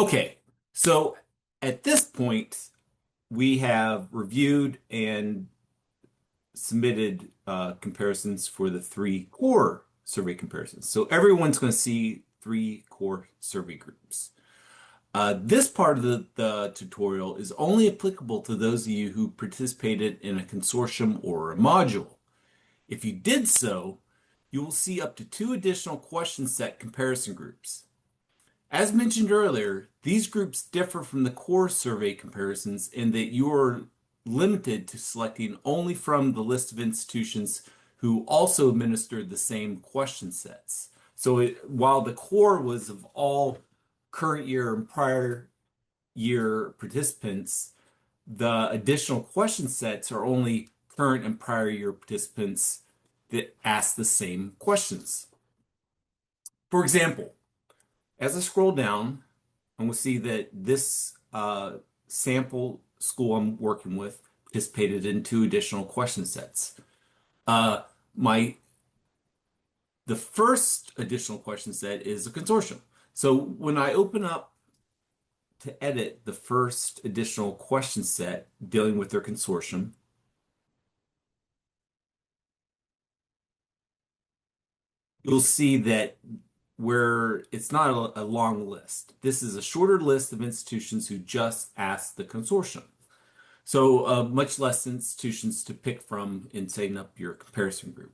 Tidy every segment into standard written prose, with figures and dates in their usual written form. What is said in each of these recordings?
Okay, so at this point, we have reviewed and submitted comparisons for the three core survey comparisons. So everyone's going to see three core survey groups. This part of the tutorial is only applicable to those of you who participated in a consortium or a module. If you did so, you will see up to two additional question set comparison groups. As mentioned earlier, these groups differ from the core survey comparisons in that you are limited to selecting only from the list of institutions who also administered the same question sets. So while the core was of all current year and prior year participants, the additional question sets are only current and prior year participants that ask the same questions. For example, as I scroll down, I'm going to see that this sample school I'm working with participated in two additional question sets. Uh, my the first additional question set is a consortium. So when I open up to edit the first additional question set dealing with their consortium, you'll see that where it's not a long list. This is a shorter list of institutions who just asked the consortium. So much less institutions to pick from in setting up your comparison group.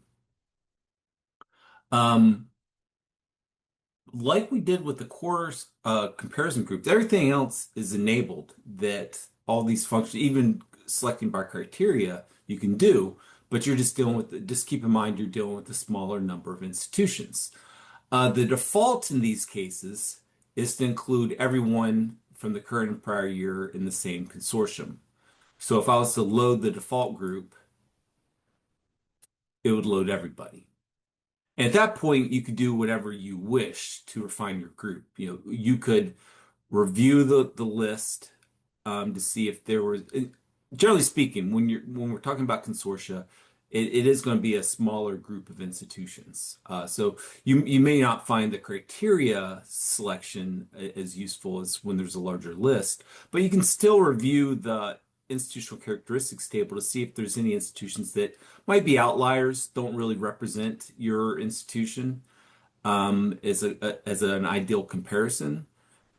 Um, like we did with the core comparison groups, everything else is enabled that all these functions, even selecting by criteria, you can do, but you're just dealing with, just keep in mind you're dealing with a smaller number of institutions. The default in these cases is to include everyone from the current and prior year in the same consortium. So if I was to load the default group, it would load everybody. And at that point, you could do whatever you wish to refine your group. You could review the list to see if there was, generally speaking, when we're talking about consortia, it is going to be a smaller group of institutions. So you may not find the criteria selection as useful as when there's a larger list, but you can still review the institutional characteristics table to see if there's any institutions that might be outliers, don't really represent your institution as an ideal comparison.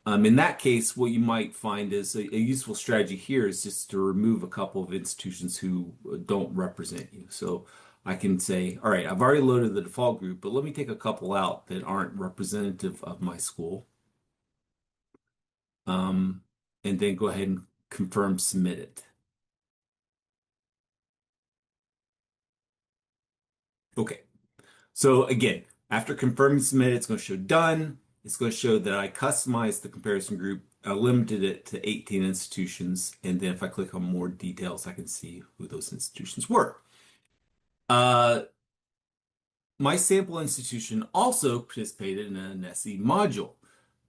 In that case, what you might find is a useful strategy here is just to remove a couple of institutions who don't represent you. So I can say, all right, I've already loaded the default group, but let me take a couple out that aren't representative of my school. And then go ahead and confirm submit it. Okay. So again, after confirming submit, it's going to show done. It's going to show that I customized the comparison group, limited it to 18 institutions, and then if I click on more details, I can see who those institutions were. Uh, my sample institution also participated in an NSSE module.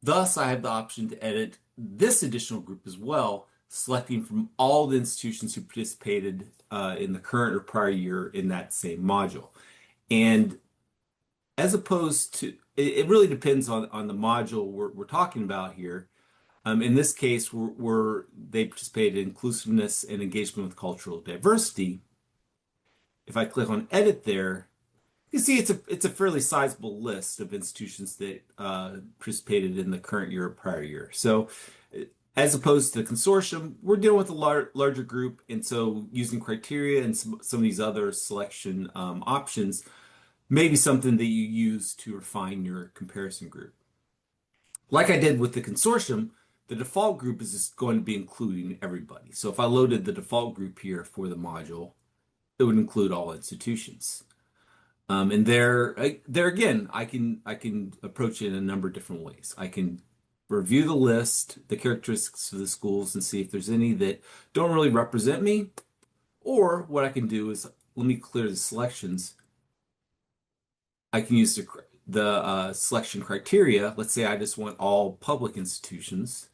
Thus, I have the option to edit this additional group as well, selecting from all the institutions who participated in the current or prior year in that same module. And as opposed to, it really depends on the module we're talking about here. In this case, they participated in inclusiveness and engagement with cultural diversity. If I click on edit there, you see it's a fairly sizable list of institutions that participated in the current year or prior year. So as opposed to the consortium, we're dealing with a larger group, and so using criteria and some of these other selection options maybe something that you use to refine your comparison group. Like I did with the consortium, the default group is just going to be including everybody. So if I loaded the default group here for the module, it would include all institutions. And there again, I can approach it in a number of different ways. I can review the list, the characteristics of the schools, and see if there's any that don't really represent me. Or what I can do is let me clear the selections. I can use the selection criteria. Let's say I just want all public institutions.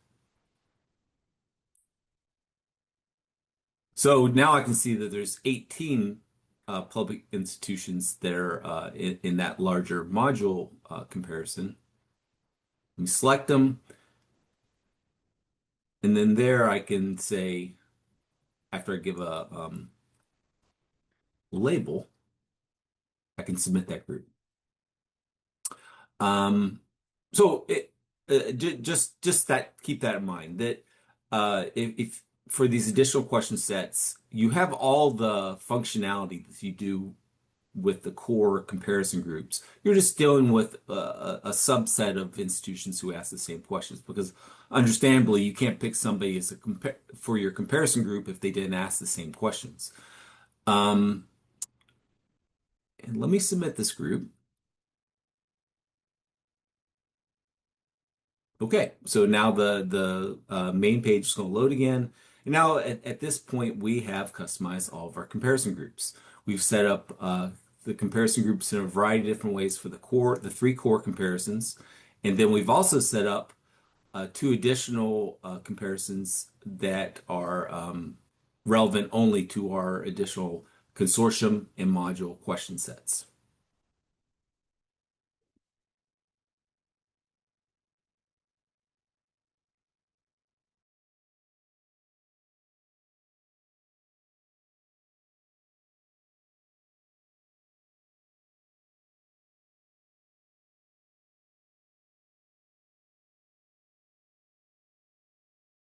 So now I can see that there's 18 public institutions that are in that larger module comparison. Let me select them. And then there I can say, after I give a label, I can submit that group. Um, so just that keep that in mind that if for these additional question sets, you have all the functionality that you do with the core comparison groups. You're just dealing with a subset of institutions who ask the same questions because understandably you can't pick somebody as a for your comparison group if they didn't ask the same questions. Um, and let me submit this group. Okay, so now the main page is going to load again. And now at this point, we have customized all of our comparison groups. We've set up the comparison groups in a variety of different ways for the three core comparisons. And then we've also set up two additional comparisons that are relevant only to our additional consortium and module question sets.